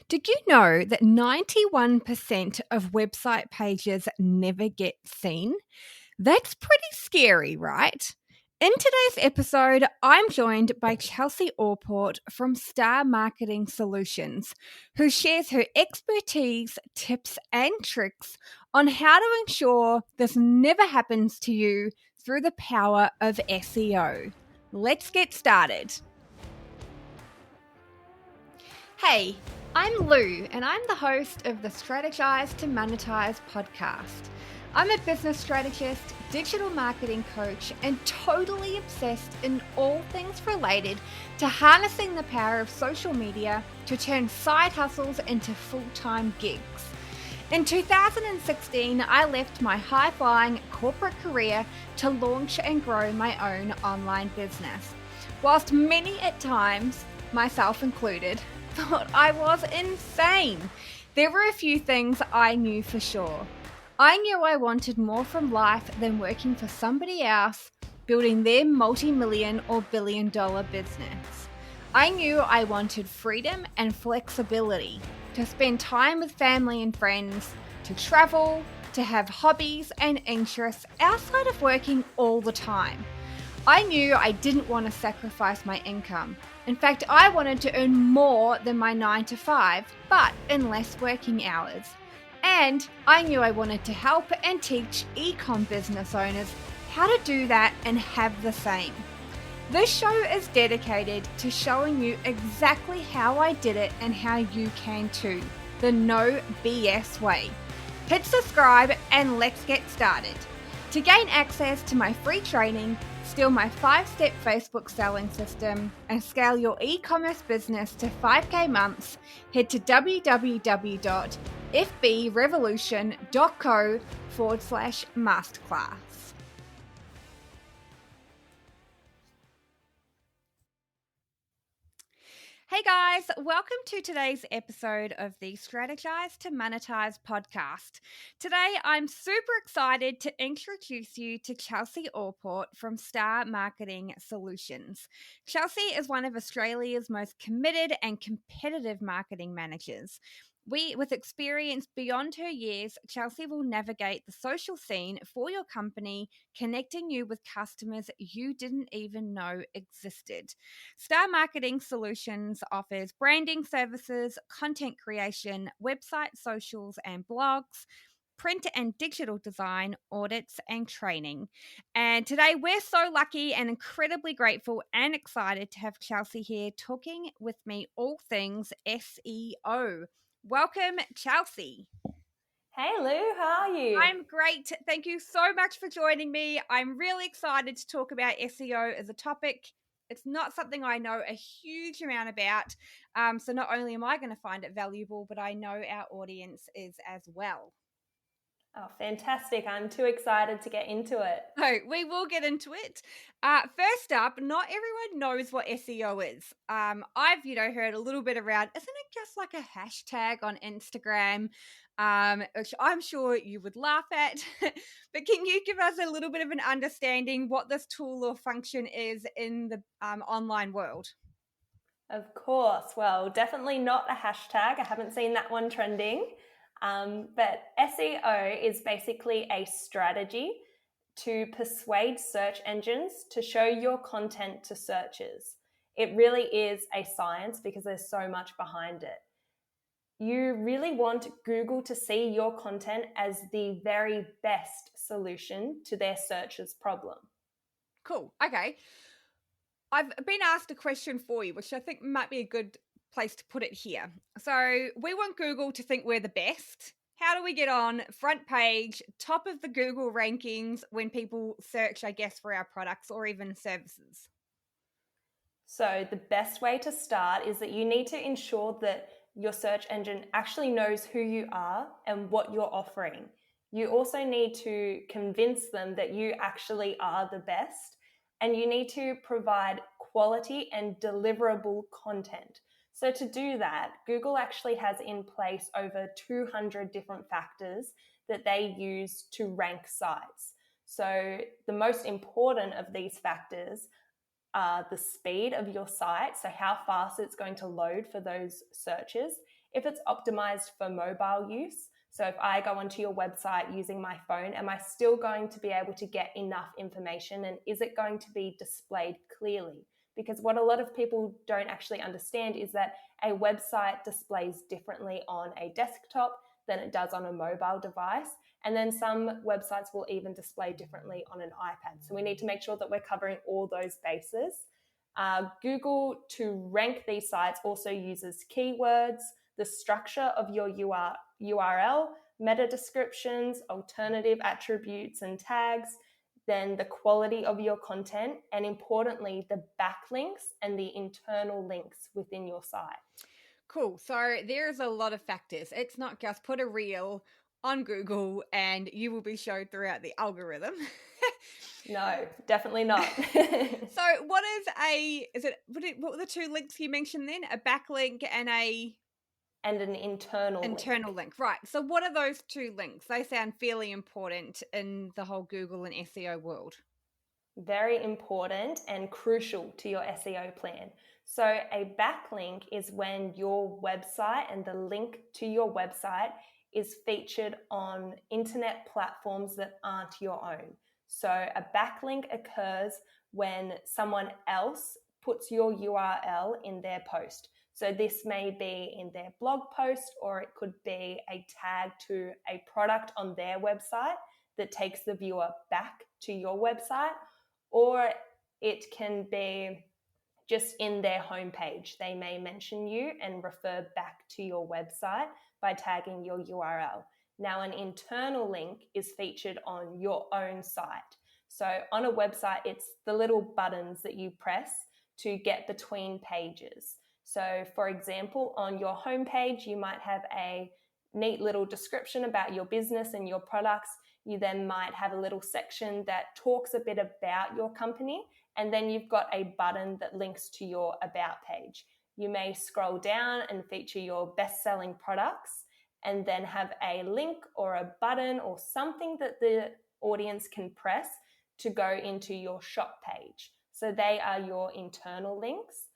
Did you know that 91% of website pages never get seen? That's pretty scary, right? In today's episode, I'm joined by Chelsea Allport from Star Marketing Solutions, who shares her expertise, tips, and tricks on how to ensure this never happens to you through the power of SEO. Let's get started. Hey, I'm Lou, and I'm the host of the Strategize to Monetize podcast. I'm a business strategist, digital marketing coach, and totally obsessed in all things related to harnessing the power of social media to turn side hustles into full-time gigs. In 2016, I left my high-flying corporate career to launch and grow my own online business. Whilst many at times, myself included, thought I was insane, there were a few things I knew for sure. I knew I wanted more from life than working for somebody else, building their multi-million or billion-dollar business. I knew I wanted freedom and flexibility to spend time with family and friends, to travel, to have hobbies and interests outside of working all the time. I knew I didn't want to sacrifice my income. In fact, I wanted to earn more than my 9 to 5, but in less working hours. And I knew I wanted to help and teach e-com business owners how to do that and have the same. This show is dedicated to showing you exactly how I did it and how you can too. The no BS way. Hit subscribe and let's get started. To gain access to my free training, steal my 5-step Facebook selling system, and scale your e-commerce business to 5K months, head to www.fbrevolution.co/masterclass. Hey guys, welcome to today's episode of the Strategize to Monetize podcast. Today, I'm super excited to introduce you to Chelsea Allport from Star Marketing Solutions. Chelsea is one of Australia's most committed and competitive marketing managers. With experience beyond her years, Chelsea will navigate the social scene for your company, connecting you with customers you didn't even know existed. Star Marketing Solutions offers branding services, content creation, website socials and blogs, print and digital design, audits, and training. And today we're so lucky and incredibly grateful and excited to have Chelsea here talking with me all things SEO. Welcome, Chelsea. Hey Lou, how are you? I'm great. Thank you so much for joining me. I'm really excited to talk about SEO as a topic. It's not something I know a huge amount about. So not only am I going to find it valuable, but I know our audience is as well. Oh, fantastic. I'm too excited to get into it. So we will get into it. First up, not everyone knows what SEO is. I've, heard a little bit around, isn't it just like a hashtag on Instagram, which I'm sure you would laugh at. But can you give us a little bit of an understanding what this tool or function is in the online world? Of course. Well, definitely not a hashtag. I haven't seen that one trending. But SEO is basically a strategy to persuade search engines to show your content to searchers. It really is a science because there's so much behind it. You really want Google to see your content as the very best solution to their searchers' problem. Cool. Okay. I've been asked a question for you, which I think might be a good place to put it here. So we want Google to think we're the best. How do we get on front page, top of the Google rankings when people search, I guess, for our products or even services? So the best way to start is that you need to ensure that your search engine actually knows who you are and what you're offering. You also need to convince them that you actually are the best, and you need to provide quality and deliverable content. So to do that, Google actually has in place over 200 different factors that they use to rank sites. So the most important of these factors are the speed of your site, so how fast it's going to load for those searches. If it's optimized for mobile use, so if I go onto your website using my phone, am I still going to be able to get enough information, and is it going to be displayed clearly? Because what a lot of people don't actually understand is that a website displays differently on a desktop than it does on a mobile device. And then some websites will even display differently on an iPad. So we need to make sure that we're covering all those bases. Google, to rank these sites, also uses keywords, the structure of your URL, meta descriptions, alternative attributes and tags, then the quality of your content, and importantly, the backlinks and the internal links within your site. Cool. So there's a lot of factors. It's not just put a reel on Google and you will be showed throughout the algorithm. No, definitely not. So what were the two links you mentioned then? A backlink and an internal link. Right. So what are those two links? They sound fairly important in the whole Google and SEO world. Very important and crucial to your SEO plan. So a backlink is when your website and the link to your website is featured on internet platforms that aren't your own. So a backlink occurs when someone else puts your URL in their post. So this may be in their blog post, or it could be a tag to a product on their website that takes the viewer back to your website, or it can be just in their homepage. They may mention you and refer back to your website by tagging your URL. Now, an internal link is featured on your own site. So on a website, it's the little buttons that you press to get between pages. So for example, on your homepage, you might have a neat little description about your business and your products. You then might have a little section that talks a bit about your company, and then you've got a button that links to your About page. You may scroll down and feature your best-selling products, and then have a link or a button or something that the audience can press to go into your shop page. So they are your internal links.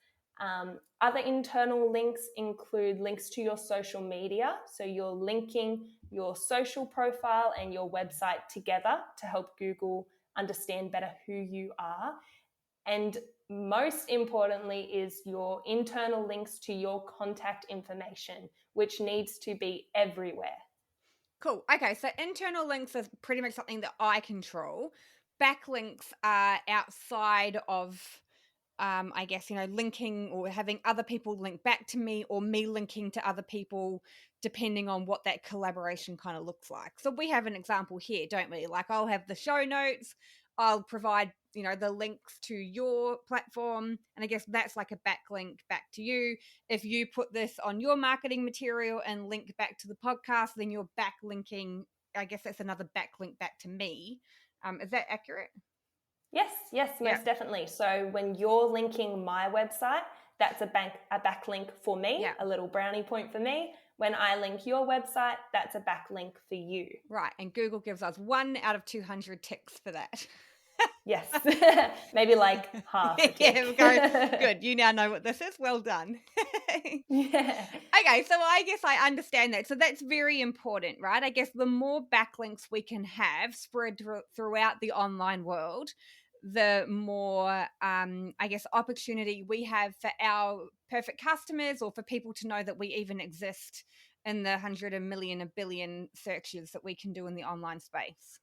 Other internal links include links to your social media. So you're linking your social profile and your website together to help Google understand better who you are. And most importantly is your internal links to your contact information, which needs to be everywhere. Cool. Okay, so internal links is pretty much something that I control. Backlinks are outside of I guess, linking or having other people link back to me, or me linking to other people, depending on what that collaboration kind of looks like. So we have an example here, don't we? Like, I'll have the show notes, I'll provide, the links to your platform, and I guess that's like a backlink back to you. If you put this on your marketing material and link back to the podcast, then you're backlinking, I guess that's another backlink back to me. Is that accurate? Yes, most definitely. So when you're linking my website, that's a backlink for me, a little brownie point for me. When I link your website, that's a backlink for you. Right, and Google gives us 1 out of 200 ticks for that. Yes, maybe like half a tick. Yeah, good. You now know what this is. Well done. Yeah. Okay, so I guess I understand that. So that's very important, right? I guess the more backlinks we can have spread throughout the online world, the more, I guess, opportunity we have for our perfect customers, or for people to know that we even exist in the 100 million, a billion searches that we can do in the online space.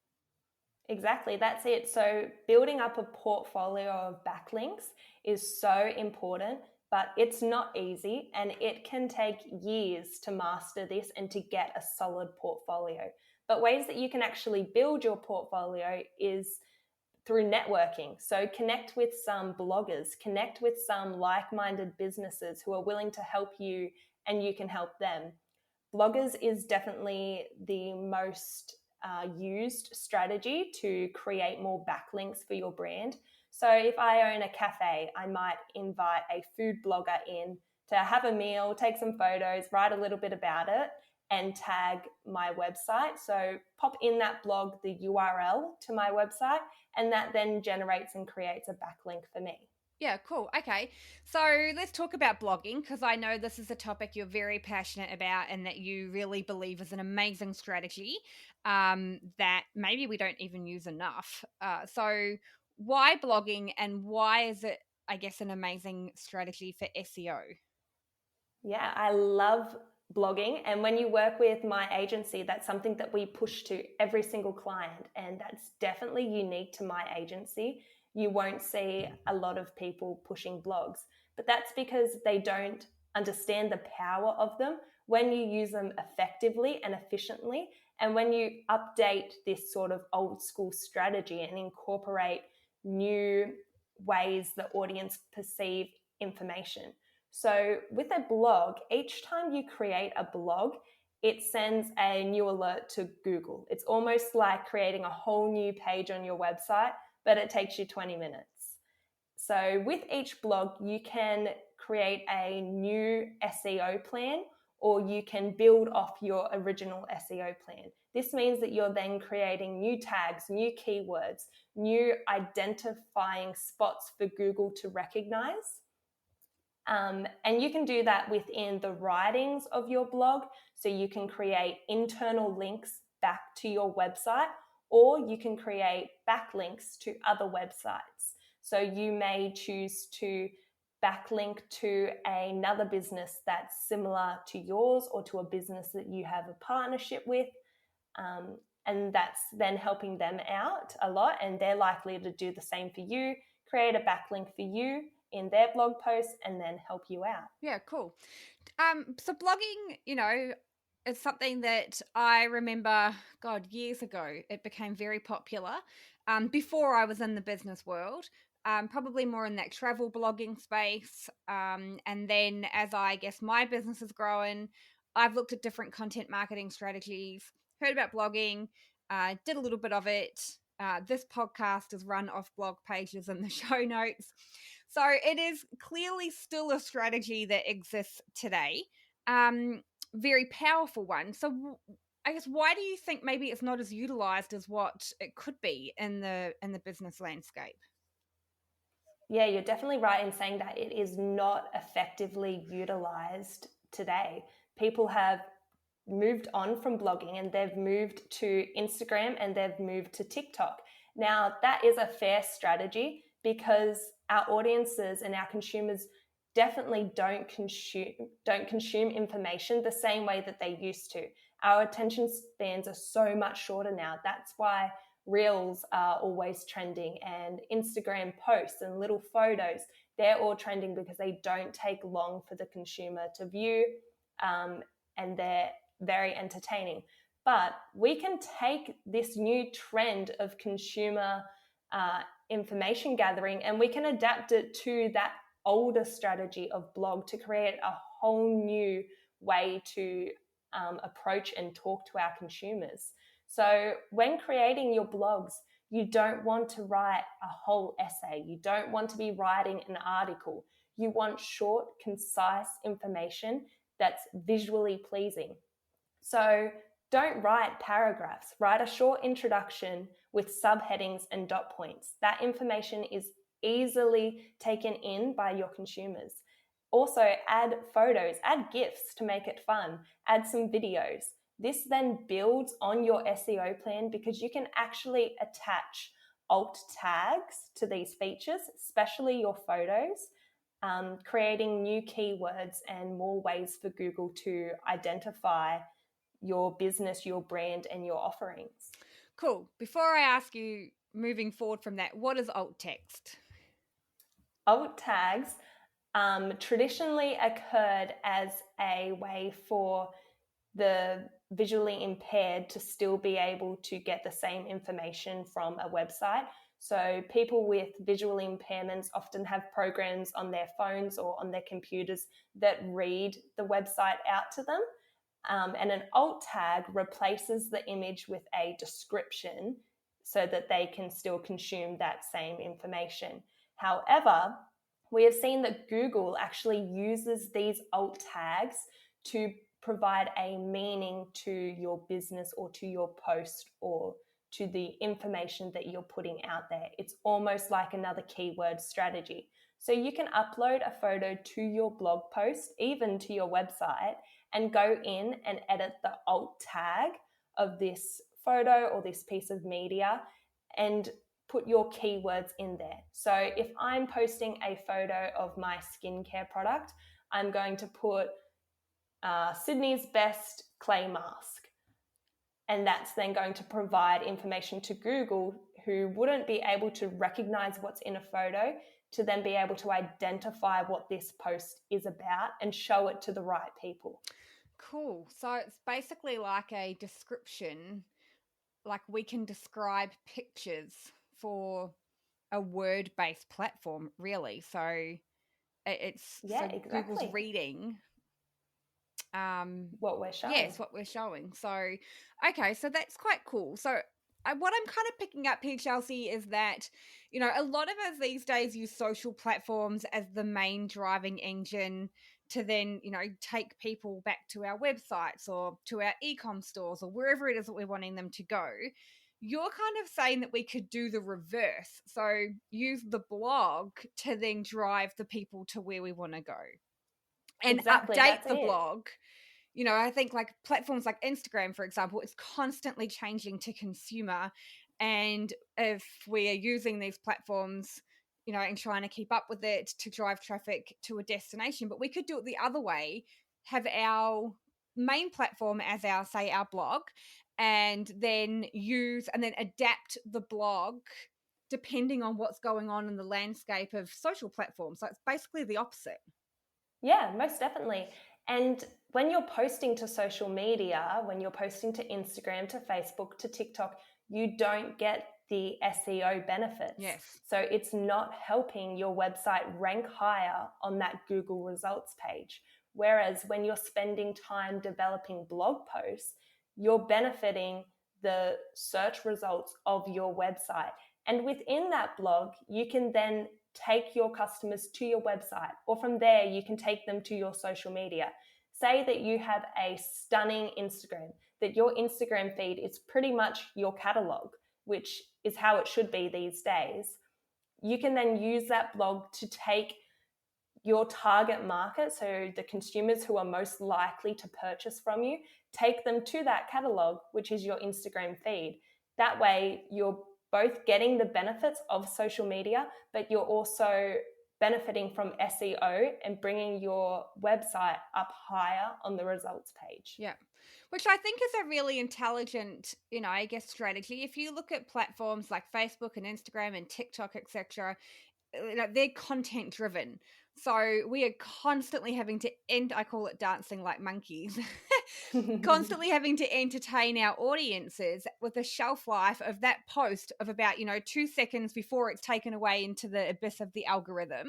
Exactly, that's it. So building up a portfolio of backlinks is so important, but it's not easy, and it can take years to master this and to get a solid portfolio. But ways that you can actually build your portfolio is through networking. So connect with some bloggers, connect with some like-minded businesses who are willing to help you, and you can help them. Bloggers is definitely the most used strategy to create more backlinks for your brand. So if I own a cafe, I might invite a food blogger in to have a meal, take some photos, write a little bit about it, and tag my website. So pop in that blog the URL to my website, and that then generates and creates a backlink for me. Yeah, cool. Okay. So let's talk about blogging, because I know this is a topic you're very passionate about and that you really believe is an amazing strategy that maybe we don't even use enough. So, why blogging, and why is it, I guess, an amazing strategy for SEO? Yeah, I love blogging. And when you work with my agency, that's something that we push to every single client. And that's definitely unique to my agency. You won't see a lot of people pushing blogs, but that's because they don't understand the power of them when you use them effectively and efficiently. And when you update this sort of old school strategy and incorporate new ways the audience perceive information. So with a blog, each time you create a blog, it sends a new alert to Google. It's almost like creating a whole new page on your website, but it takes you 20 minutes. So with each blog, you can create a new SEO plan, or you can build off your original SEO plan. This means that you're then creating new tags, new keywords, new identifying spots for Google to recognize. And you can do that within the writings of your blog. So you can create internal links back to your website, or you can create backlinks to other websites. So you may choose to backlink to another business that's similar to yours, or to a business that you have a partnership with. And that's then helping them out a lot, and they're likely to do the same for you, create a backlink for you in their blog post, and then help you out. Yeah, cool. So blogging, is something that I remember, God, years ago, it became very popular. Before I was in the business world, probably more in that travel blogging space. And then as I guess my business has grown, I've looked at different content marketing strategies, heard about blogging, did a little bit of it. This podcast is run off blog pages in the show notes. So it is clearly still a strategy that exists today. Very powerful one. So I guess, why do you think maybe it's not as utilized as what it could be in the business landscape? Yeah, you're definitely right in saying that it is not effectively utilized today. People have moved on from blogging, and they've moved to Instagram, and they've moved to TikTok. Now, that is a fair strategy because our audiences and our consumers definitely don't consume information the same way that they used to. Our attention spans are so much shorter now. That's why reels are always trending, and Instagram posts and little photos, they're all trending because they don't take long for the consumer to view, and they're very entertaining. But we can take this new trend of consumer information gathering, and we can adapt it to that older strategy of blog to create a whole new way to approach and talk to our consumers. So when creating your blogs, you don't want to write a whole essay. You don't want to be writing an article. You want short, concise information that's visually pleasing. So don't write paragraphs. Write a short introduction with subheadings and dot points. That information is easily taken in by your consumers. Also, add photos, add GIFs to make it fun, add some videos. This then builds on your SEO plan because you can actually attach alt tags to these features, especially your photos, creating new keywords and more ways for Google to identify your business, your brand, and your offerings. Cool. Before I ask you, moving forward from that, what is alt text? Alt tags traditionally occurred as a way for the visually impaired to still be able to get the same information from a website. So people with visual impairments often have programs on their phones or on their computers that read the website out to them. And an alt tag replaces the image with a description so that they can still consume that same information. However, we have seen that Google actually uses these alt tags to provide a meaning to your business or to your post or to the information that you're putting out there. It's almost like another keyword strategy. So you can upload a photo to your blog post, even to your website, and go in and edit the alt tag of this photo or this piece of media and put your keywords in there. So if I'm posting a photo of my skincare product, I'm going to put Sydney's best clay mask. And that's then going to provide information to Google, who wouldn't be able to recognize what's in a photo, to then be able to identify what this post is about and show it to the right people. Cool. So it's basically like a description, like we can describe pictures for a word-based platform, really. So it's Exactly. Google's reading What we're showing. yes, what we're showing. So okay, so that's quite cool. So what I'm kind of picking up here, Chelsea, is that, a lot of us these days use social platforms as the main driving engine to then, take people back to our websites or to our e-com stores or wherever it is that we're wanting them to go. You're kind of saying that we could do the reverse. So use the blog to then drive the people to where we want to go and Exactly, update the it. blog. I think like platforms like Instagram, for example, it's constantly changing to consumer. And if we are using these platforms, and trying to keep up with it to drive traffic to a destination, but we could do it the other way, have our main platform as our blog, and then adapt the blog depending on what's going on in the landscape of social platforms. So it's basically the opposite. Yeah, most definitely. And when you're posting to social media, when you're posting to Instagram, to Facebook, to TikTok, you don't get the SEO benefits. Yes. So it's not helping your website rank higher on that Google results page. Whereas when you're spending time developing blog posts, you're benefiting the search results of your website. And within that blog, you can then take your customers to your website, or from there you can take them to your social media. Say that you have a stunning Instagram, that your Instagram feed is pretty much your catalog, which is how it should be these days. You can then use that blog to take your target market, so the consumers who are most likely to purchase from you, take them to that catalog, which is your Instagram feed. That way you're both getting the benefits of social media, but you're also benefiting from SEO and bringing your website up higher on the results page. Yeah, which I think is a really intelligent, strategy. If you look at platforms like Facebook and Instagram and TikTok, etc., they're content driven. So we are constantly having to I call it dancing like monkeys, constantly having to entertain our audiences with a shelf life of that post of about, 2 seconds before it's taken away into the abyss of the algorithm,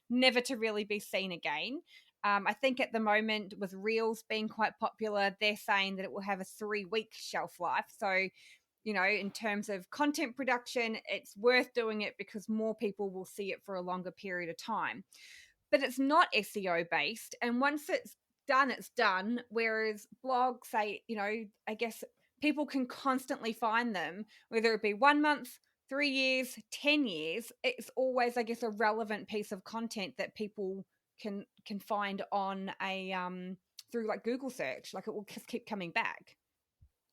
never to really be seen again. I think at the moment with Reels being quite popular, they're saying that it will have a 3-week shelf life. So, in terms of content production, it's worth doing it because more people will see it for a longer period of time. But it's not SEO based. And once it's done, it's done. Whereas blogs, say, I guess people can constantly find them, whether it be 1 month, 3 years, 10 years. It's always, I guess, a relevant piece of content that people can find on a through like Google search. Like it will just keep coming back.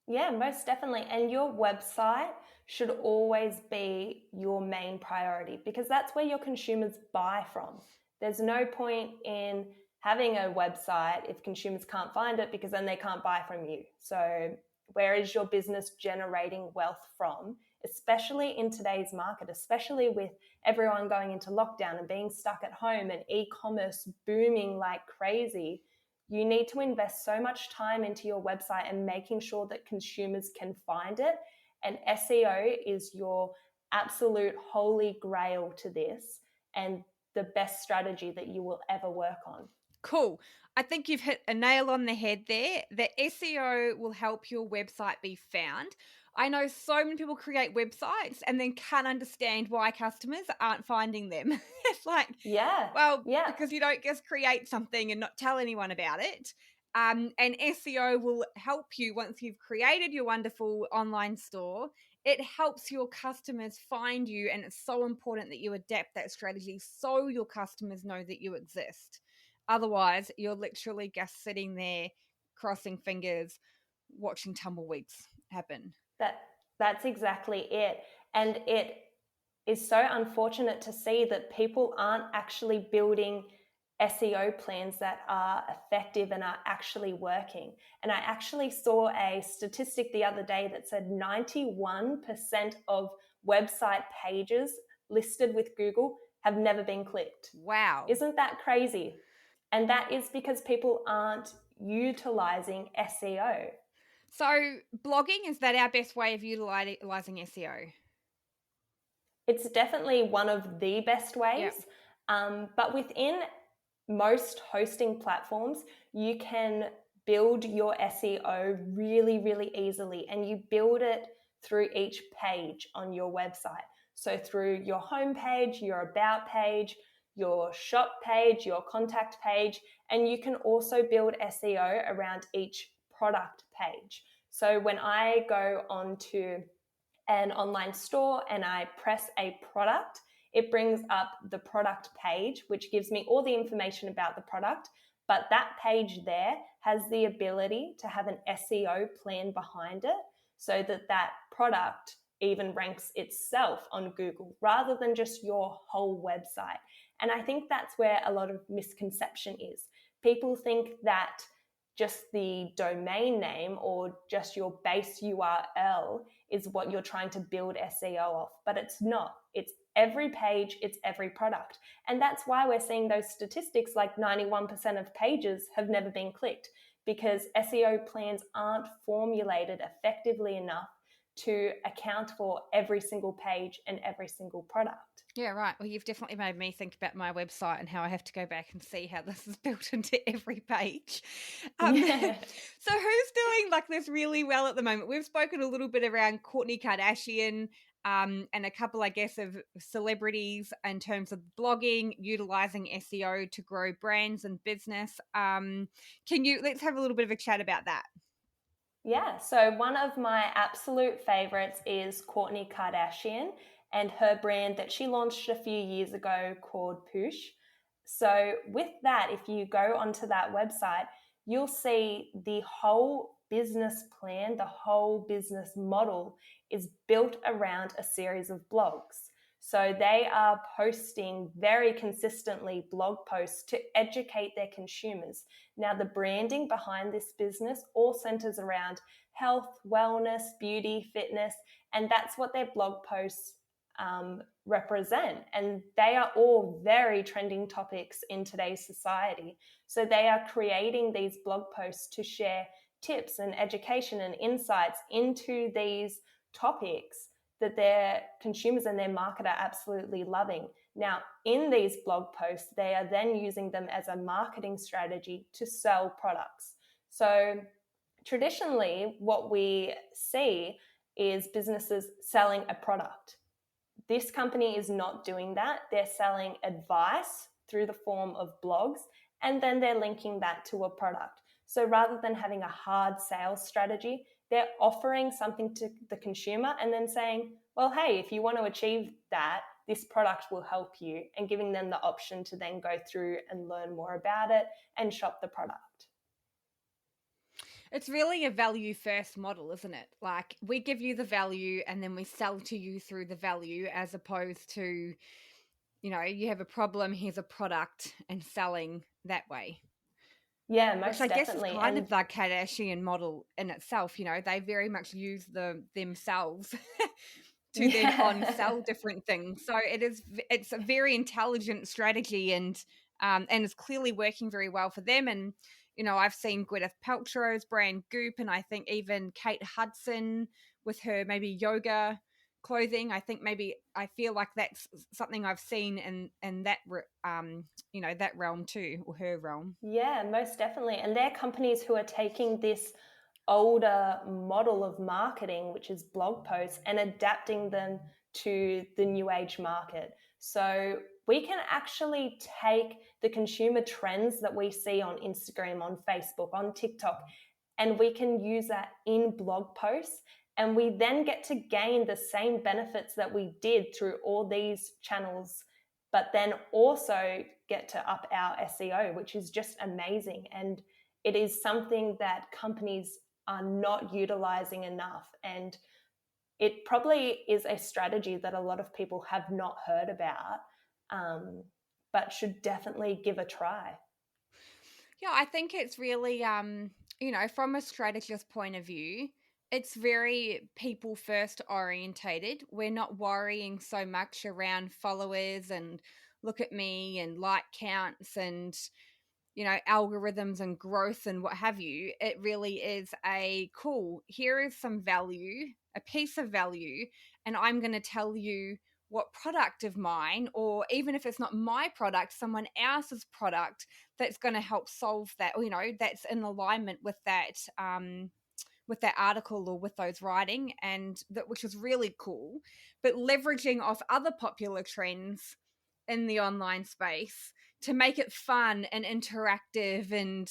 Yeah, most definitely. And your website should always be your main priority because that's where your consumers buy from. There's no point in having a website if consumers can't find it because then they can't buy from you. So where is your business generating wealth from, especially in today's market, especially with everyone going into lockdown and being stuck at home and e-commerce booming like crazy? You need to invest so much time into your website and making sure that consumers can find it. And SEO is your absolute holy grail to this and the best strategy that you will ever work on. Cool. I think you've hit a nail on the head there. The SEO will help your website be found. I know so many people create websites and then can't understand why customers aren't finding them. It's like, because you don't just create something and not tell anyone about it. And SEO will help you once you've created your wonderful online store. it helps your customers find you, and it's so important that you adapt that strategy so your customers know that you exist. Otherwise, you're literally just sitting there crossing fingers, watching tumbleweeds happen. That's exactly it. And it is so unfortunate to see that people aren't actually building SEO plans that are effective and are actually working. And I actually saw a statistic the other day that said 91% of website pages listed with Google have never been clicked. Wow. Isn't that crazy? And that is because people aren't utilizing SEO. So blogging, is that our best way of utilizing SEO? It's definitely one of the best ways. But within most hosting platforms, you can build your SEO really, really easily, and you build it through each page on your website. So through your homepage, your about page, your shop page, your contact page, and you can also build SEO around each product page. So when I go onto an online store and I press a product, it brings up the product page, which gives me all the information about the product. But that page there has the ability to have an SEO plan behind it so that that product even ranks itself on Google rather than just your whole website. And I think that's where a lot of misconception is. People think that just the domain name or just your base URL is what you're trying to build SEO off, but it's not. It's every page, it's every product. And that's why we're seeing those statistics like 91% of pages have never been clicked, because SEO plans aren't formulated effectively enough to account for every single page and every single product. Yeah, right. Well, you've definitely made me think about my website and how I have to go back and see how this is built into every page. Yeah. So who's doing like this really well at the moment? We've spoken a little bit around Kourtney Kardashian and a couple, I guess, of celebrities in terms of blogging, utilizing SEO to grow brands and business. Let's have a little bit of a chat about that. Yeah, so one of my absolute favorites is Kourtney Kardashian and her brand that she launched a few years ago called Push. So with that, if you go onto that website, you'll see the whole business plan, the whole business model is built around a series of blogs. So they are posting very consistently blog posts to educate their consumers. Now, the branding behind this business all centers around health, wellness, beauty, fitness, and that's what their blog posts represent. And they are all very trending topics in today's society. So they are creating these blog posts to share tips and education and insights into these topics that their consumers and their market are absolutely loving. Now, in these blog posts, they are then using them as a marketing strategy to sell products. So traditionally, what we see is businesses selling a product. This company is not doing that. They're selling advice through the form of blogs, and then they're linking that to a product. So rather than having a hard sales strategy, they're offering something to the consumer and then saying, well, hey, if you want to achieve that, this product will help you, and giving them the option to then go through and learn more about it and shop the product. It's really a value first model, isn't it? Like we give you the value and then we sell to you through the value, as opposed to, you have a problem, here's a product, and selling that way. Yeah, most Which I definitely. guess is kind of the Kardashian model in itself. They very much use themselves to then on-sell different things. So it's a very intelligent strategy, and it's clearly working very well for them. And I've seen Gwyneth Paltrow's brand Goop, and I think even Kate Hudson with her maybe yoga clothing. I feel like that's something I've seen in that that realm too, or her realm. Yeah, most definitely. And they're companies who are taking this older model of marketing, which is blog posts, and adapting them to the new age market. So we can actually take the consumer trends that we see on Instagram, on Facebook, on TikTok, and we can use that in blog posts And we then get to gain the same benefits that we did through all these channels, but then also get to up our SEO, which is just amazing. And it is something that companies are not utilizing enough. And it probably is a strategy that a lot of people have not heard about, but should definitely give a try. Yeah, I think it's really, from a strategist point of view, it's very people first orientated. We're not worrying so much around followers and look at me and like counts and, algorithms and growth and what have you. It really is here is some value, a piece of value, and I'm going to tell you what product of mine, or even if it's not my product, someone else's product that's going to help solve that, or, that's in alignment with that article or with those writing, and that, which is really cool. But leveraging off other popular trends in the online space to make it fun and interactive and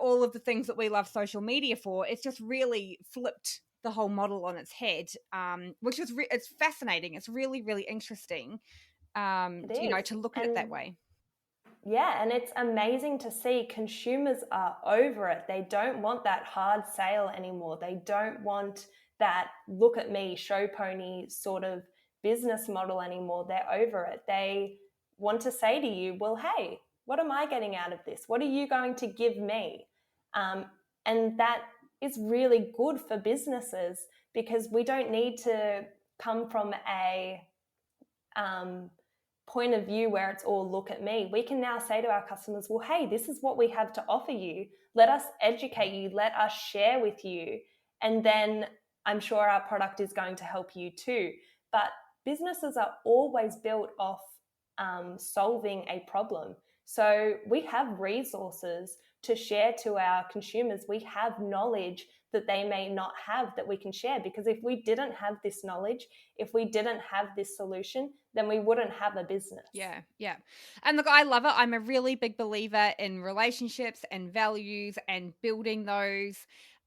all of the things that we love social media for. It's just really flipped the whole model on its head, which is it's fascinating. It's really, really interesting, It is. to look at it that way. Yeah, and it's amazing to see consumers are over it. They don't want that hard sale anymore. They don't want that look at me, show pony sort of business model anymore. They're over it. They want to say to you, well, hey, what am I getting out of this? What are you going to give me? And that is really good for businesses, because we don't need to come from a point of view where it's all look at me. We can now say to our customers, well, hey, this is what we have to offer you. Let us educate you. Let us share with you. And then I'm sure our product is going to help you too. But businesses are always built off solving a problem. So we have resources to share to our consumers. We have knowledge that they may not have that we can share, because if we didn't have this knowledge, if we didn't have this solution, then we wouldn't have a business. Yeah. And look, I love it. I'm a really big believer in relationships and values and building those,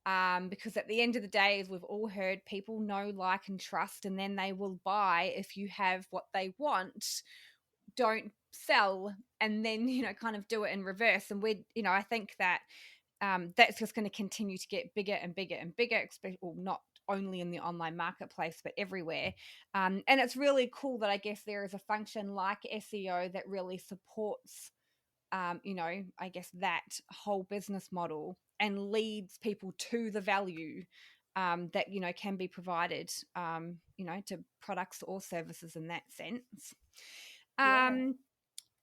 because at the end of the day, as we've all heard, people know, like, and trust, and then they will buy if you have what they want. Don't sell and then, kind of do it in reverse. And I think that that's just going to continue to get bigger and bigger and bigger, especially, well, not only in the online marketplace, but everywhere. And it's really cool that I guess there is a function like SEO that really supports, I guess that whole business model and leads people to the value that, can be provided, to products or services in that sense. Yeah.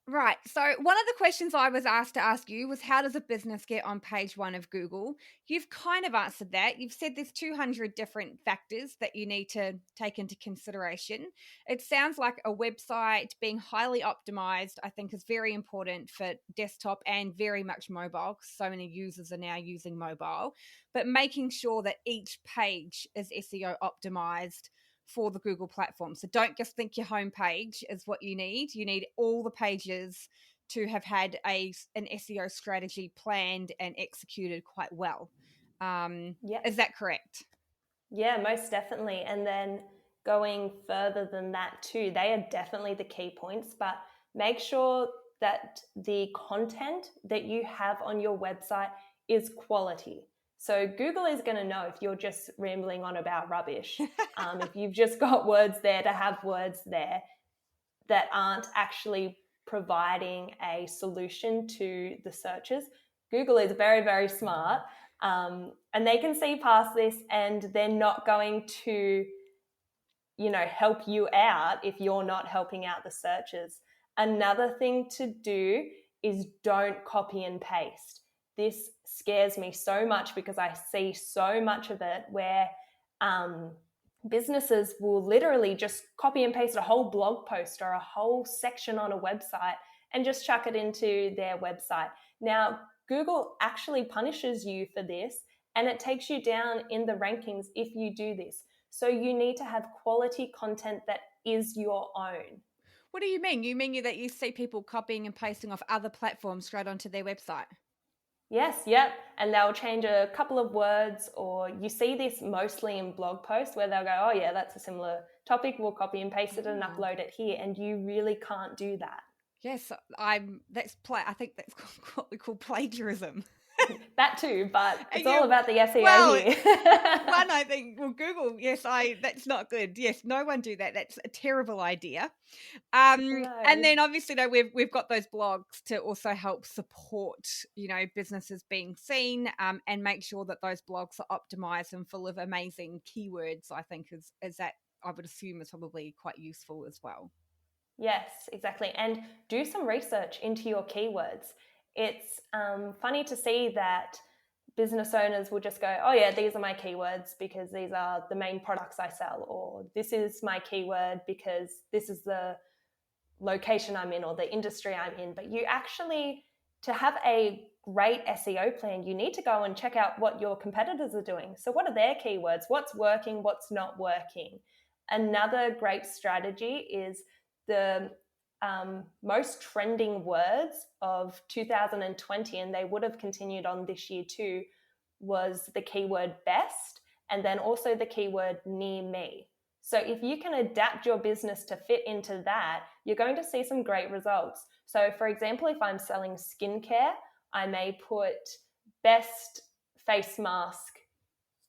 Right. So one of the questions I was asked to ask you was, how does a business get on page 1 of Google? You've kind of answered that. You've said there's 200 different factors that you need to take into consideration. It sounds like a website being highly optimized, I think, is very important for desktop and very much mobile, because so many users are now using mobile. But making sure that each page is SEO optimized for the Google platform. So don't just think your homepage is what you need. You need all the pages to have had an SEO strategy planned and executed quite well. Is that correct? Yeah, most definitely. And then going further than that too, they are definitely the key points, but make sure that the content that you have on your website is quality. So Google is going to know if you're just rambling on about rubbish. If you've just got words there to have words there that aren't actually providing a solution to the searches. Google is very, very smart, and they can see past this, and they're not going to, help you out if you're not helping out the searches. Another thing to do is don't copy and paste. This scares me so much, because I see so much of it where businesses will literally just copy and paste a whole blog post or a whole section on a website and just chuck it into their website. Now, Google actually punishes you for this, and it takes you down in the rankings if you do this. So you need to have quality content that is your own. What do you mean? You mean that you see people copying and pasting off other platforms straight onto their website? Yes, yep. And they'll change a couple of words, or you see this mostly in blog posts where they'll go, oh yeah, that's a similar topic. We'll copy and paste it and upload it here. And you really can't do that. Yes, I think that's what we call plagiarism. That too, but it's all Yeah, about the SEO well, here. one, I think, well, Google, yes, that's not good. Yes, no one do that. That's a terrible idea. And No. then obviously, we've got those blogs to also help support, businesses being seen, and make sure that those blogs are optimized and full of amazing keywords. I think is that I would assume is probably quite useful as well. Yes, exactly. And do some research into your keywords. It's funny to see that business owners will just go, oh, yeah, these are my keywords because these are the main products I sell, or this is my keyword because this is the location I'm in or the industry I'm in. But you actually, to have a great SEO plan, you need to go and check out what your competitors are doing. So, what are their keywords? What's working? What's not working? Another great strategy is the most trending words of 2020, and they would have continued on this year too, was the keyword best and then also the keyword near me. So if you can adapt your business to fit into that, you're going to see some great results. So for example, if I'm selling skincare, I may put best face mask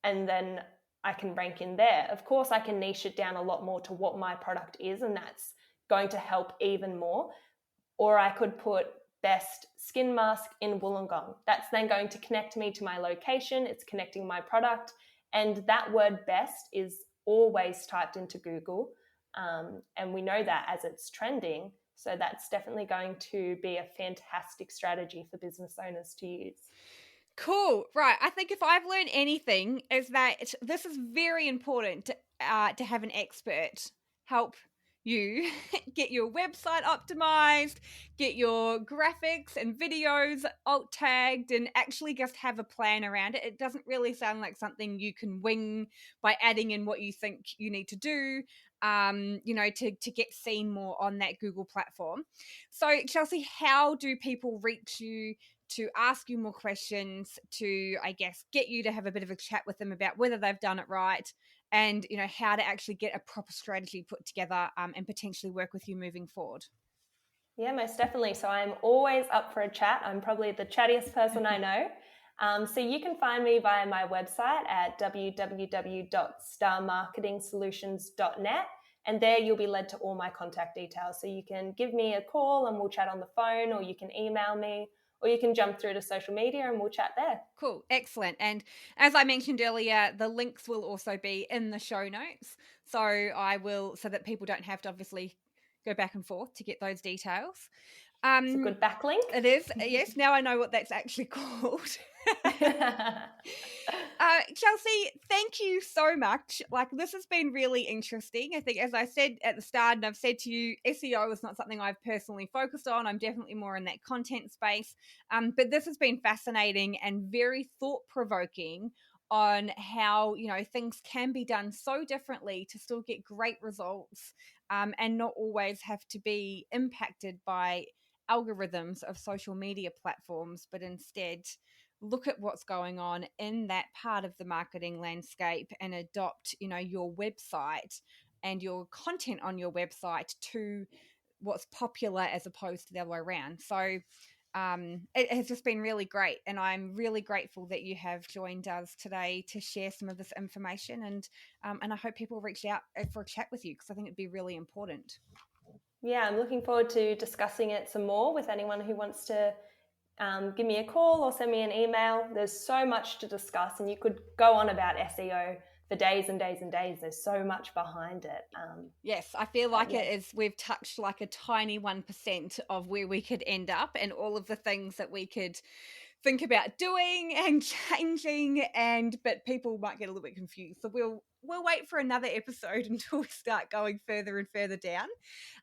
and then I can rank in there. Of course, I can niche it down a lot more to what my product is, and that's going to help even more. Or I could put best skin mask in Wollongong. That's then going to connect me to my location. It's connecting my product. And that word best is always typed into Google. And we know that as it's trending. So that's definitely going to be a fantastic strategy for business owners to use. Cool. Right. I think if I've learned anything is that this is very important to have an expert help you get your website optimized, get your graphics and videos alt tagged, and actually just have a plan around it. It doesn't really sound like something you can wing by adding in what you think you need to do, to get seen more on that Google platform. So, Chelsea, how do people reach you to ask you more questions, to, I guess, get you to have a bit of a chat with them about whether they've done it right, and how to actually get a proper strategy put together, and potentially work with you moving forward? Yeah, most definitely. So I'm always up for a chat. I'm probably the chattiest person I know. So you can find me via my website at www.starmarketingsolutions.net. And there you'll be led to all my contact details. So you can give me a call and we'll chat on the phone, or you can email me, or you can jump through to social media and we'll chat there. Cool. Excellent. And as I mentioned earlier, the links will also be in the show notes. So so that people don't have to obviously go back and forth to get those details. It's a good backlink. It is. Yes. Now I know what that's actually called. Chelsea, thank you so much. Like, this has been really interesting. I think, as I said at the start, and I've said to you, SEO is not something I've personally focused on. I'm definitely more in that content space. But this has been fascinating and very thought-provoking on how, things can be done so differently to still get great results, and not always have to be impacted by algorithms of social media platforms, but instead look at what's going on in that part of the marketing landscape and adopt, your website and your content on your website to what's popular as opposed to the other way around. So it has just been really great, and I'm really grateful that you have joined us today to share some of this information, and I hope people reach out for a chat with you, because I think it'd be really important. Yeah, I'm looking forward to discussing it some more with anyone who wants to give me a call or send me an email. There's so much to discuss, and you could go on about SEO for days and days and days. There's so much behind it. Yes, I feel like it is. We've touched like a tiny 1% of where we could end up, and all of the things that we could think about doing and changing, but people might get a little bit confused. So we'll wait for another episode until we start going further and further down.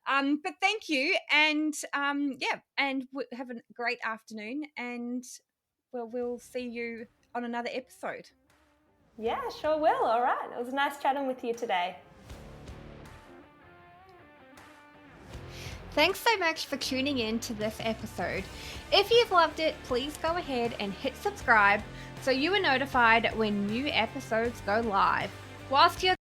But thank you, and and have a great afternoon, and we'll see you on another episode. Yeah, sure will. All right. It was nice chatting with you today. Thanks so much for tuning in to this episode. If you've loved it, please go ahead and hit subscribe so you are notified when new episodes go live. Whilst you're